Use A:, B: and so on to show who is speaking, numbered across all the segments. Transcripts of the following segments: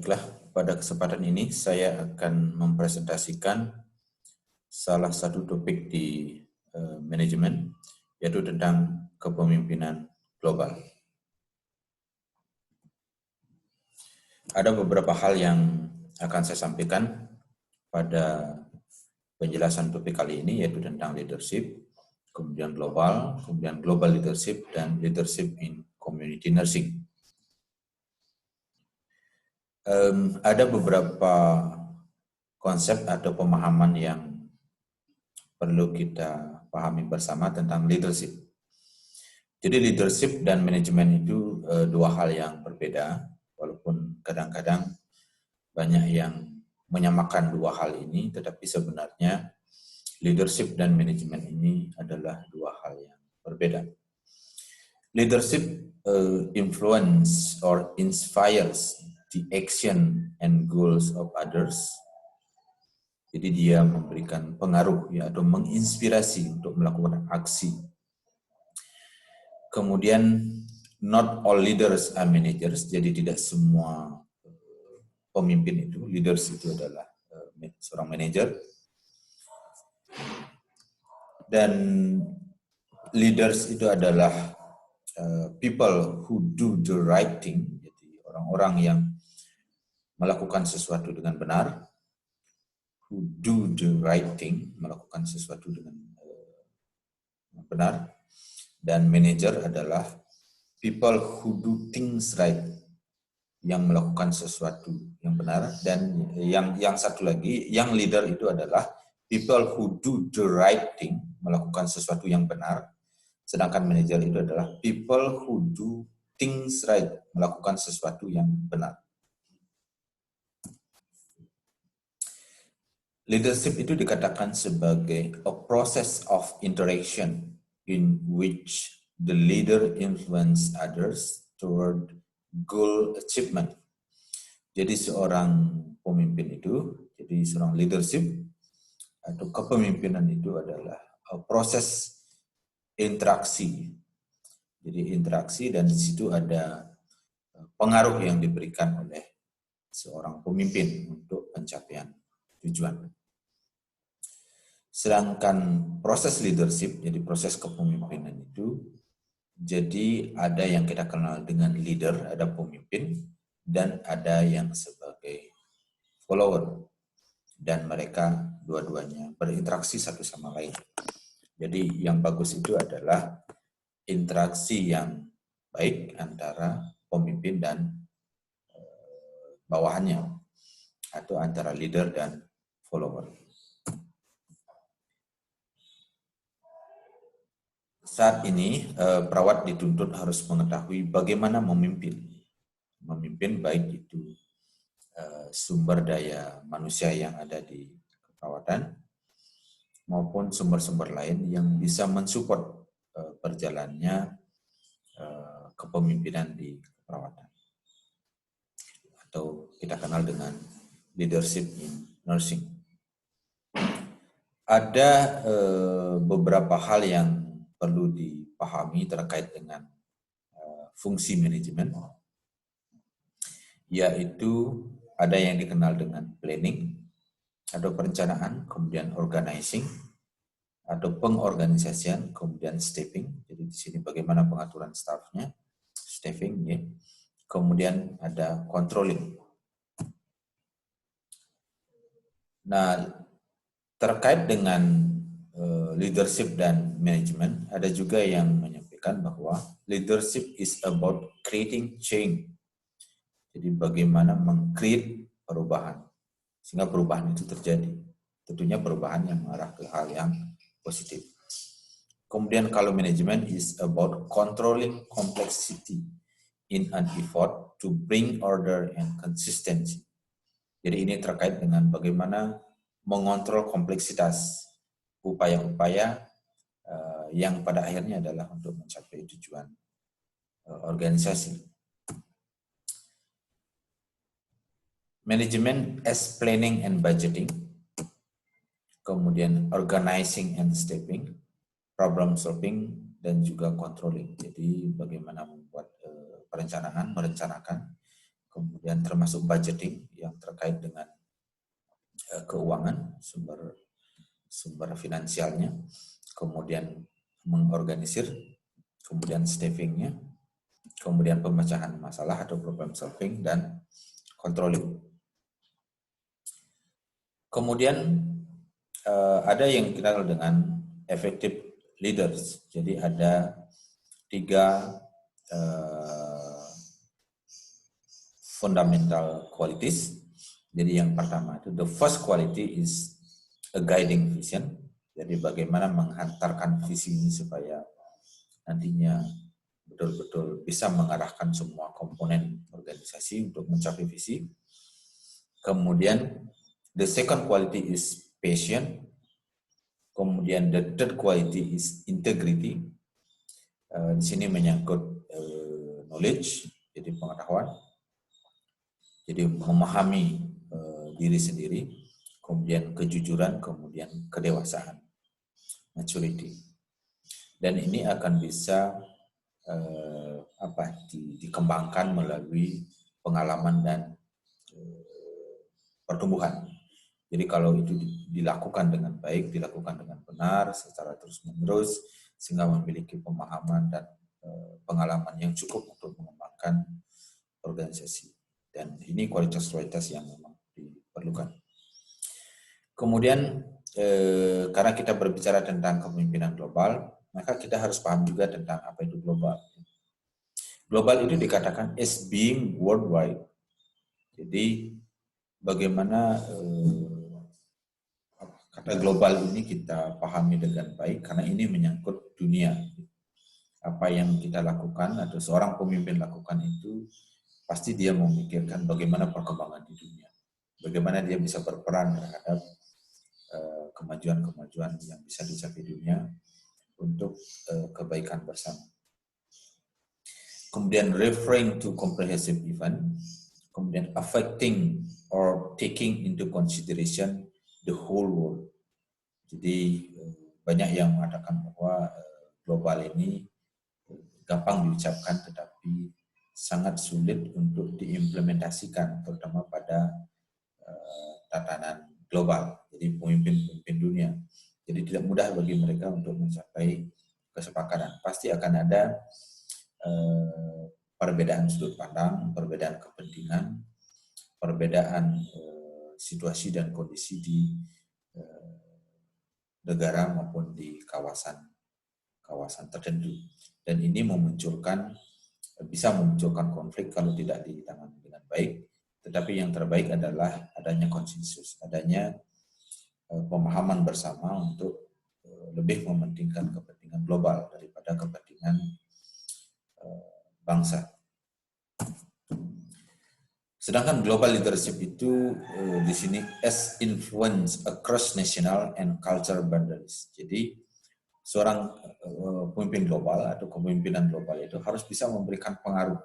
A: Baiklah, pada kesempatan ini saya akan mempresentasikan salah satu topik di manajemen, yaitu tentang kepemimpinan global. Ada beberapa hal yang akan saya sampaikan pada penjelasan topik kali ini, yaitu tentang leadership, kemudian global leadership, dan leadership in community nursing. Ada beberapa konsep atau pemahaman yang perlu kita pahami bersama tentang leadership. Jadi leadership dan manajemen itu dua hal yang berbeda, walaupun kadang-kadang banyak yang menyamakan dua hal ini, tetapi sebenarnya leadership dan manajemen ini adalah dua hal yang berbeda. Leadership influence or inspires the action and goals of others. Jadi dia memberikan pengaruh ya, atau menginspirasi untuk melakukan aksi. Kemudian not all leaders are managers. Jadi tidak semua pemimpin itu, leaders itu adalah seorang manajer. Dan leaders itu adalah people who do the right thing. Jadi orang-orang yang melakukan sesuatu dengan benar, who do the right thing, melakukan sesuatu dengan benar. Dan manager adalah people who do things right, yang melakukan sesuatu yang benar. Dan yang satu lagi, yang leader itu adalah people who do the right thing, melakukan sesuatu yang benar. Sedangkan manager itu adalah people who do things right, melakukan sesuatu yang benar. Leadership itu dikatakan sebagai a process of interaction in which the leader influence others toward goal achievement. Jadi seorang pemimpin itu, jadi seorang leadership atau kepemimpinan itu adalah proses interaksi. Jadi interaksi, dan di situ ada pengaruh yang diberikan oleh seorang pemimpin untuk pencapaian tujuan. Sedangkan proses leadership, jadi proses kepemimpinan itu, jadi ada yang kita kenal dengan leader, ada pemimpin, dan ada yang sebagai follower. Dan mereka dua-duanya berinteraksi satu sama lain. Jadi yang bagus itu adalah interaksi yang baik antara pemimpin dan bawahannya, atau antara leader dan follower. Saat ini perawat dituntut harus mengetahui bagaimana memimpin. Memimpin baik itu sumber daya manusia yang ada di keperawatan maupun sumber-sumber lain yang bisa mensupport berjalannya kepemimpinan di keperawatan, atau kita kenal dengan leadership in nursing. Ada beberapa hal yang perlu dipahami terkait dengan fungsi manajemen, yaitu ada yang dikenal dengan planning atau perencanaan, kemudian organizing atau pengorganisasian, kemudian staffing. Jadi di sini bagaimana pengaturan staffnya, staffing ya. Kemudian ada controlling. Nah, terkait dengan leadership dan manajemen, ada juga yang menyampaikan bahwa leadership is about creating change. Jadi bagaimana meng-create perubahan, sehingga perubahan itu terjadi. Tentunya perubahan yang mengarah ke hal yang positif. Kemudian kalau manajemen is about controlling complexity in an effort to bring order and consistency. Jadi ini terkait dengan bagaimana mengontrol kompleksitas upaya-upaya yang pada akhirnya adalah untuk mencapai tujuan organisasi. Manajemen as planning and budgeting, kemudian organizing and staffing, problem solving, dan juga controlling. Jadi bagaimana membuat perencanaan, merencanakan, kemudian termasuk budgeting yang terkait dengan keuangan, sumber finansialnya, kemudian mengorganisir, kemudian staffingnya, kemudian pemecahan masalah atau problem solving, dan controlling. Kemudian ada yang dikenal dengan effective leaders. Jadi ada 3 fundamental qualities. Jadi yang pertama itu, the first quality is a guiding vision. Jadi bagaimana menghantarkan visi ini supaya nantinya betul-betul bisa mengarahkan semua komponen organisasi untuk mencapai visi. Kemudian the second quality is passion. Kemudian the third quality is integrity. Di sini menyangkut knowledge, jadi pengetahuan. Jadi memahami diri sendiri, kemudian kejujuran, kemudian kedewasaan, maturity. Dan ini akan bisa dikembangkan melalui pengalaman dan pertumbuhan. Jadi kalau itu dilakukan dengan baik, dilakukan dengan benar, secara terus-menerus, sehingga memiliki pemahaman dan pengalaman yang cukup untuk mengembangkan organisasi. Dan ini kualitas-kualitas yang memang diperlukan. Kemudian, karena kita berbicara tentang kepemimpinan global, maka kita harus paham juga tentang apa itu global. Global itu dikatakan as being worldwide. Jadi, bagaimana kata global ini kita pahami dengan baik, karena ini menyangkut dunia. Apa yang kita lakukan atau seorang pemimpin lakukan itu, pasti dia memikirkan bagaimana perkembangan di dunia. Bagaimana dia bisa berperan terhadap kemajuan-kemajuan yang bisa dicapai dunia untuk kebaikan bersama. Kemudian referring to comprehensive event, kemudian affecting or taking into consideration the whole world. Jadi banyak yang mengatakan bahwa global ini gampang diucapkan tetapi sangat sulit untuk diimplementasikan, terutama pada tatanan global, jadi pemimpin-pemimpin dunia. Jadi tidak mudah bagi mereka untuk mencapai kesepakatan. Pasti akan ada perbedaan sudut pandang, perbedaan kepentingan, perbedaan situasi dan kondisi di negara maupun di kawasan tertentu. Dan ini bisa memunculkan konflik kalau tidak ditangani dengan baik. Tetapi yang terbaik adalah adanya konsensus, adanya pemahaman bersama untuk lebih mementingkan kepentingan global daripada kepentingan bangsa. Sedangkan global leadership itu di sini as influence across national and cultural boundaries. Jadi seorang pemimpin global atau kepemimpinan global itu harus bisa memberikan pengaruh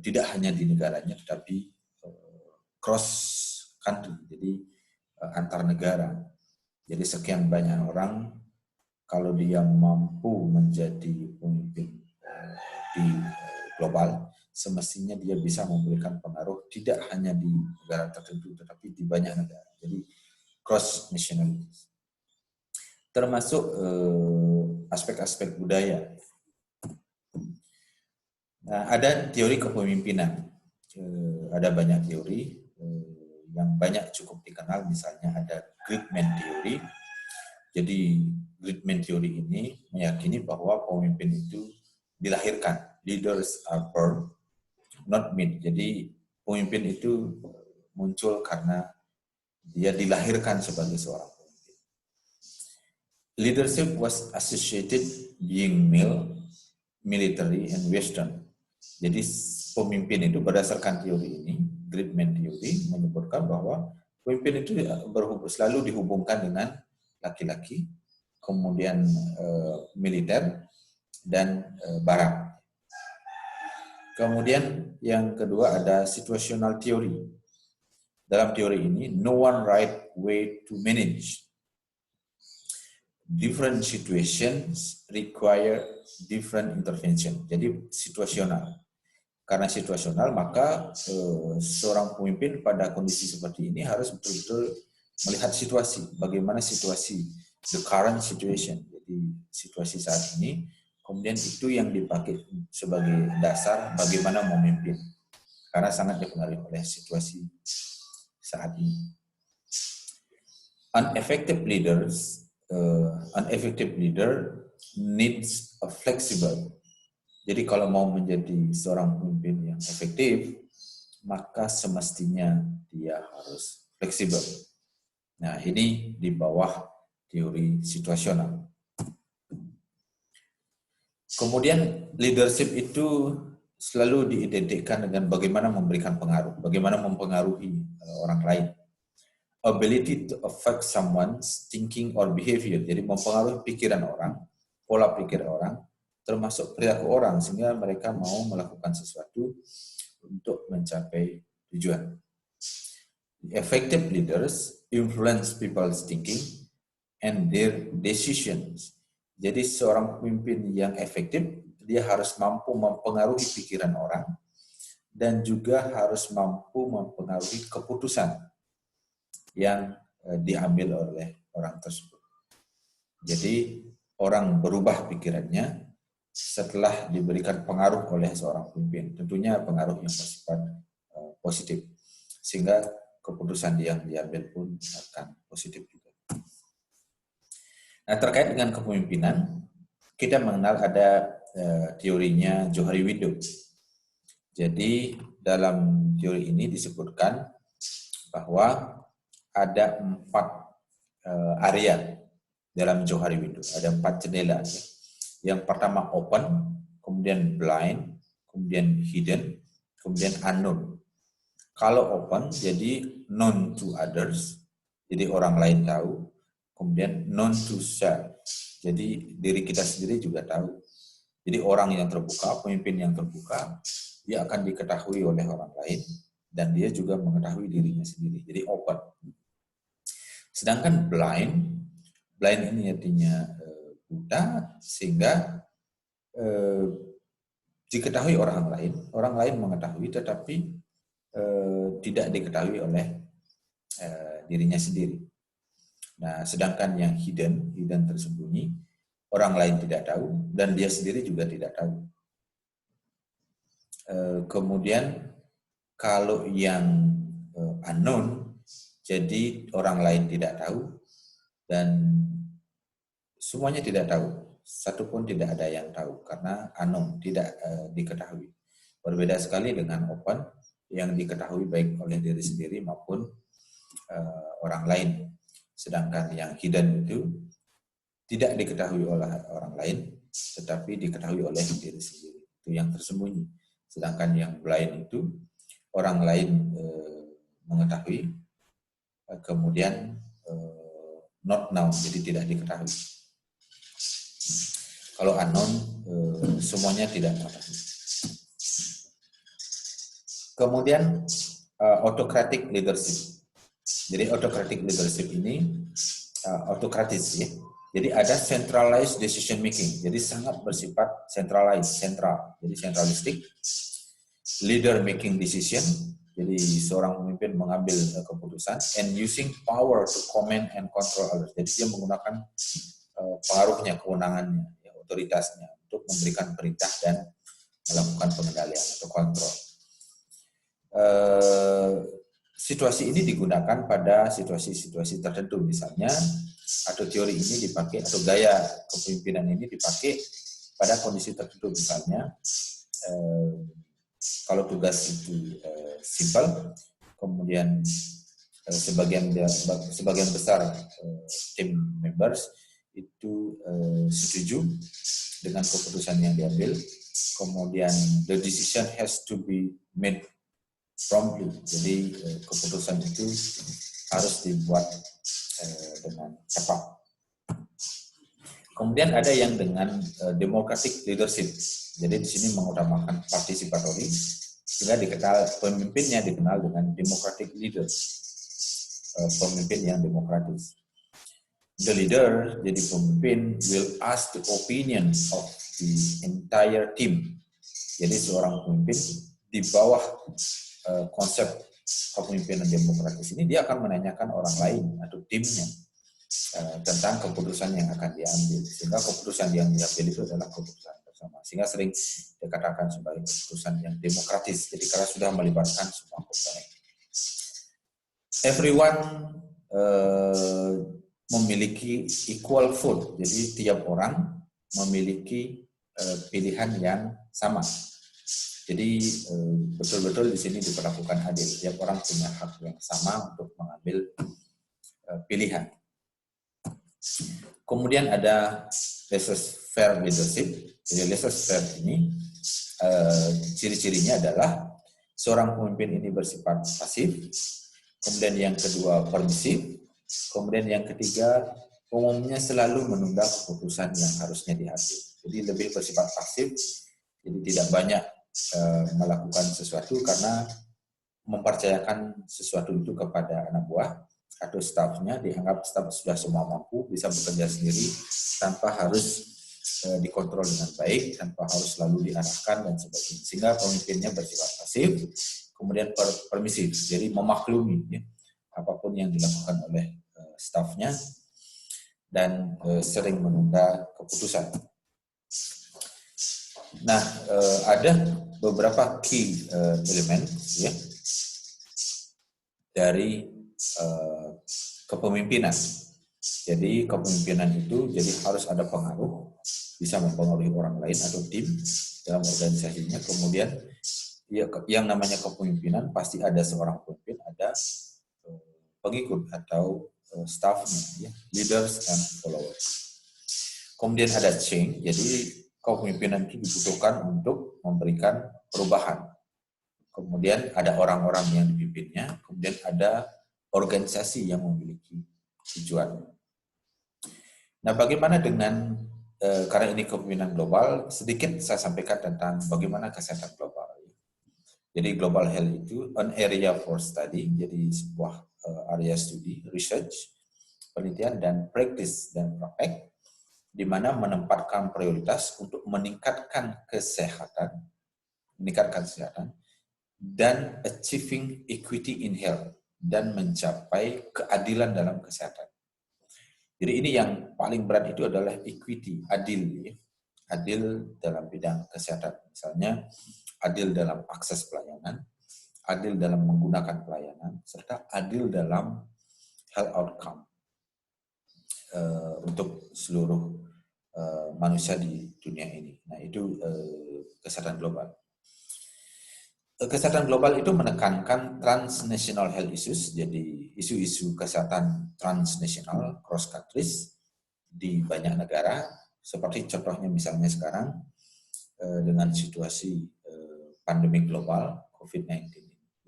A: tidak hanya di negaranya tetapi cross country, jadi antar negara. Jadi sekian banyak orang, kalau dia mampu menjadi pemimpin di global, semestinya dia bisa memberikan pengaruh tidak hanya di negara tertentu, tetapi di banyak negara. Jadi cross nationalities. Termasuk aspek-aspek budaya. Nah, ada teori kepemimpinan. Ada banyak teori yang banyak cukup dikenal, misalnya ada Greatman Theory. Jadi Greatman Theory ini meyakini bahwa pemimpin itu dilahirkan, leaders are born, not made. Jadi pemimpin itu muncul karena dia dilahirkan sebagai seorang pemimpin. Leadership was associated being male, military, and western. Jadi pemimpin itu berdasarkan teori ini, Greatman Theory menyebutkan bahwa pemimpin itu selalu dihubungkan dengan laki-laki, kemudian militer, dan barat. Kemudian yang kedua ada situational theory. Dalam teori ini, no one right way to manage. Different situations require different intervention. Jadi situasional. karena situasional, maka seorang pemimpin pada kondisi seperti ini harus betul-betul melihat situasi, bagaimana situasi, the current situation, jadi situasi saat ini, kemudian itu yang dipakai sebagai dasar bagaimana memimpin, karena sangat dipengaruhi oleh situasi saat ini. An effective leader needs a flexible. Jadi kalau mau menjadi seorang pemimpin yang efektif, maka semestinya dia harus fleksibel. Nah, ini di bawah teori situasional. Kemudian leadership itu selalu diidentikan dengan bagaimana memberikan pengaruh, bagaimana mempengaruhi orang lain. Ability to affect someone's thinking or behavior, jadi mempengaruhi pikiran orang, pola pikir orang, termasuk perilaku orang, sehingga mereka mau melakukan sesuatu untuk mencapai tujuan. Effective leaders influence people's thinking and their decisions. Jadi seorang pemimpin yang efektif, dia harus mampu mempengaruhi pikiran orang dan juga harus mampu mempengaruhi keputusan yang diambil oleh orang tersebut. Jadi orang berubah pikirannya setelah diberikan pengaruh oleh seorang pemimpin. Tentunya pengaruh yang bersifat positif. Sehingga keputusan yang diambil pun akan positif juga. Nah, terkait dengan kepemimpinan, kita mengenal ada teorinya Johari Widow. Jadi dalam teori ini disebutkan bahwa ada 4 area dalam Johari Widow. Ada 4 jendela. Yang pertama open, kemudian blind, kemudian hidden, kemudian unknown. Kalau open, jadi known to others, jadi orang lain tahu. Kemudian known to self, jadi diri kita sendiri juga tahu. Jadi orang yang terbuka, pemimpin yang terbuka, dia akan diketahui oleh orang lain, dan dia juga mengetahui dirinya sendiri. Jadi open. Sedangkan blind ini artinya buta, sehingga diketahui orang lain mengetahui, tetapi tidak diketahui oleh dirinya sendiri. Nah, sedangkan yang hidden tersembunyi, orang lain tidak tahu dan dia sendiri juga tidak tahu. Kemudian kalau yang unknown, jadi orang lain tidak tahu dan semuanya tidak tahu. Satu pun tidak ada yang tahu karena unknown, tidak diketahui. Berbeda sekali dengan open yang diketahui baik oleh diri sendiri maupun orang lain. Sedangkan yang hidden itu tidak diketahui oleh orang lain, tetapi diketahui oleh diri sendiri. Itu yang tersembunyi. Sedangkan yang blind itu orang lain mengetahui, kemudian not known, jadi tidak diketahui. Kalau unknown, semuanya tidak mengetahui. Kemudian autocratic leadership. Jadi autocratic leadership ini autokratis ya. Jadi ada centralized decision making. Jadi sangat bersifat central. Jadi centralistik. Leader making decision. Jadi seorang pemimpin mengambil keputusan and using power to command and control others. Jadi dia menggunakan pengaruhnya, kewenangannya, ya, otoritasnya untuk memberikan perintah dan melakukan pengendalian atau kontrol. Situasi ini digunakan pada situasi-situasi tertentu, misalnya atau teori ini dipakai atau gaya kepemimpinan ini dipakai pada kondisi tertentu, misalnya kalau tugas itu simpel, kemudian sebagian besar tim members itu setuju dengan keputusan yang diambil, kemudian the decision has to be made promptly. Jadi keputusan itu harus dibuat dengan cepat. Kemudian ada yang dengan democratic leadership. Jadi di sini mengutamakan participatory, sehingga pemimpinnya dikenal dengan democratic leader. Pemimpin yang demokratis. The leader, jadi pemimpin, will ask the opinion of the entire team. Jadi seorang pemimpin di bawah konsep kepemimpinan demokratis ini, dia akan menanyakan orang lain atau timnya tentang keputusan yang akan diambil, sehingga keputusan yang diambil itu adalah keputusan bersama, sehingga sering dikatakan sebagai keputusan yang demokratis. Jadi karena sudah melibatkan semua komponen. Everyone memiliki equal vote, jadi tiap orang memiliki pilihan yang sama. Jadi betul-betul di sini diperlakukan adil. Tiap orang punya hak yang sama untuk mengambil pilihan. Kemudian ada laissez-faire leadership. Jadi laissez-faire ini ciri-cirinya adalah seorang pemimpin ini bersifat pasif. Kemudian yang kedua permisif. Kemudian yang ketiga umumnya selalu menunda keputusan yang harusnya diambil. Jadi lebih bersifat pasif. Jadi tidak banyak melakukan sesuatu karena mempercayakan sesuatu itu kepada anak buah atau stafnya, dianggap staf sudah semua mampu, bisa bekerja sendiri tanpa harus dikontrol dengan baik, tanpa harus selalu diarahkan dan sebagainya. Sehingga pemimpinnya bersifat pasif, kemudian permisif, jadi memaklumi ya, apapun yang dilakukan oleh stafnya dan sering menunda keputusan. Nah, ada beberapa key elemen ya dari kepemimpinan. Jadi kepemimpinan itu jadi harus ada pengaruh, bisa mempengaruhi orang lain atau tim dalam organisasinya. Kemudian ya, yang namanya kepemimpinan pasti ada seorang pemimpin, ada pengikut atau staffnya, ya, leaders and followers. Kemudian ada change, jadi kepemimpinan itu dibutuhkan untuk memberikan perubahan. Kemudian ada orang-orang yang dipimpinnya, kemudian ada organisasi yang memiliki tujuan. Nah, bagaimana dengan, karena ini kepemimpinan global, sedikit saya sampaikan tentang bagaimana kesehatan global. Jadi global health itu an area for study, jadi sebuah area studi, research, penelitian, dan practice dan praktek, di mana menempatkan prioritas untuk meningkatkan kesehatan, dan achieving equity in health, dan mencapai keadilan dalam kesehatan. Jadi ini yang paling berat itu adalah equity, adil, ya. Adil dalam bidang kesehatan, misalnya adil dalam akses pelayanan, adil dalam menggunakan pelayanan, serta adil dalam health outcome untuk seluruh manusia di dunia ini. Nah, itu kesehatan global. Kesehatan global itu menekankan transnational health issues, jadi isu-isu kesehatan transnasional, cross countries di banyak negara, seperti contohnya misalnya sekarang dengan situasi pandemi global COVID-19.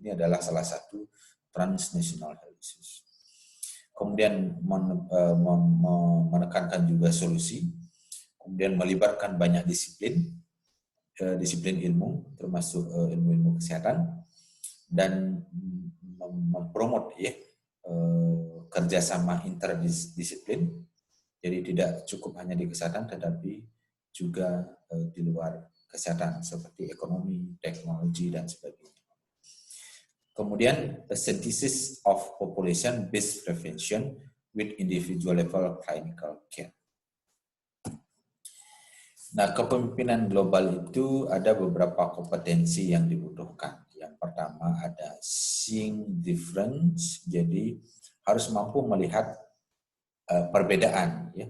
A: Ini adalah salah satu transnational health issues. Kemudian menekankan juga solusi, kemudian melibatkan banyak disiplin ilmu, termasuk ilmu-ilmu kesehatan, dan mempromot ya kerjasama interdisiplin. Jadi tidak cukup hanya di kesehatan, tetapi juga di luar kesehatan seperti ekonomi, teknologi, dan sebagainya. Kemudian, a synthesis of population-based prevention with individual level clinical care. Nah, kepemimpinan global itu ada beberapa kompetensi yang dibutuhkan. Yang pertama ada seeing difference, jadi harus mampu melihat perbedaan, ya.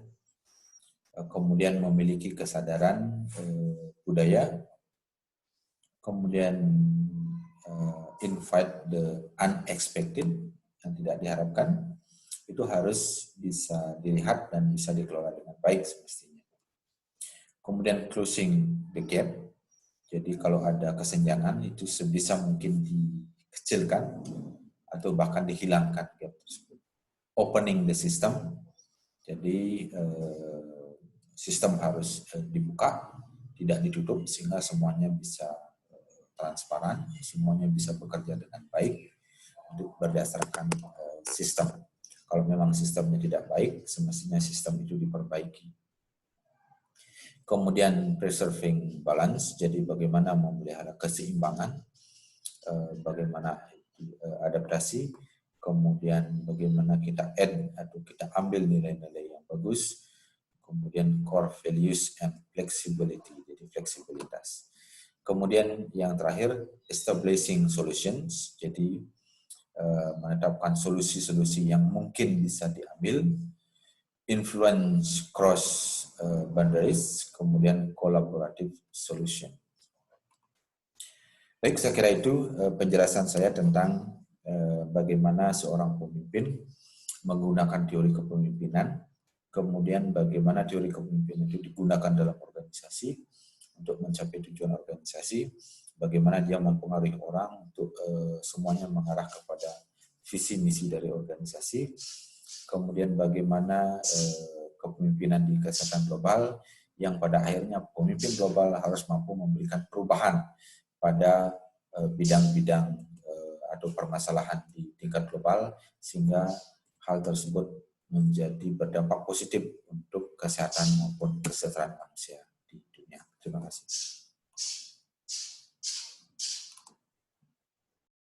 A: Kemudian memiliki kesadaran budaya, kemudian invite the unexpected yang tidak diharapkan, itu harus bisa dilihat dan bisa dikelola dengan baik semestinya. Kemudian closing the gap, jadi kalau ada kesenjangan itu sebisa mungkin dikecilkan atau bahkan dihilangkan gap tersebut. Opening the system, jadi sistem harus dibuka, tidak ditutup, sehingga semuanya bisa transparan, semuanya bisa bekerja dengan baik untuk berdasarkan sistem. Kalau memang sistemnya tidak baik, semestinya sistem itu diperbaiki. Kemudian preserving balance, jadi bagaimana memelihara keseimbangan bagaimana adaptasi, kemudian bagaimana kita add atau kita ambil nilai-nilai yang bagus, kemudian core values and flexibility, jadi fleksibilitas. Kemudian yang terakhir, establishing solutions, jadi menetapkan solusi-solusi yang mungkin bisa diambil, influence cross boundaries, kemudian collaborative solution. Baik, saya kira itu penjelasan saya tentang bagaimana seorang pemimpin menggunakan teori kepemimpinan, kemudian bagaimana teori kepemimpinan itu digunakan dalam organisasi untuk mencapai tujuan organisasi, bagaimana dia mempengaruhi orang untuk semuanya mengarah kepada visi misi dari organisasi, kemudian bagaimana kepemimpinan di kesehatan global yang pada akhirnya pemimpin global harus mampu memberikan perubahan pada bidang-bidang atau permasalahan di tingkat global sehingga hal tersebut menjadi berdampak positif untuk kesehatan maupun kesejahteraan manusia di dunia. Terima kasih.